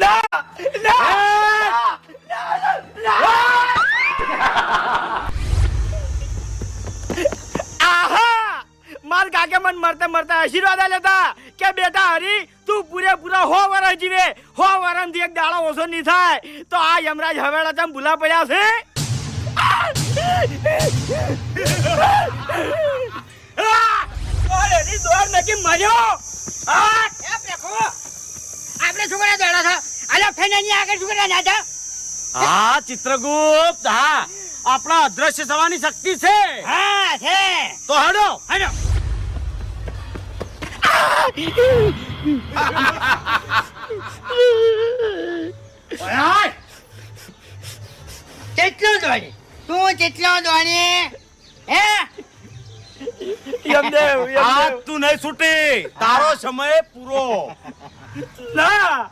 ના ના આહા માર કાકે મન મરતા મરતા આશીર્વાદ લેતા કે બેટા હરી તું પૂરેપૂરા 100 વર્ષ જીવે 100 વર્ષથી એક દાડો ઓછો નહીં થાય તો આ યમરાજ હવેળા તમ ભૂલા પડ્યા છે ઓરે ની દોર નકી મર્યો આ એ પ્રેખો આપણે છોકરા દોડા છે આલા ફેનાની આગળ છોકરા ના જા હા ચિત્રગુપ્ત હા આપણા અદ્રશ્ય થવાની શક્તિ છે હા છે તો હડો હડો ઓય કેટલો દોડી તું કેટલો દોડી હે આ તું નહીં છૂટી તારો સમય પૂરો ના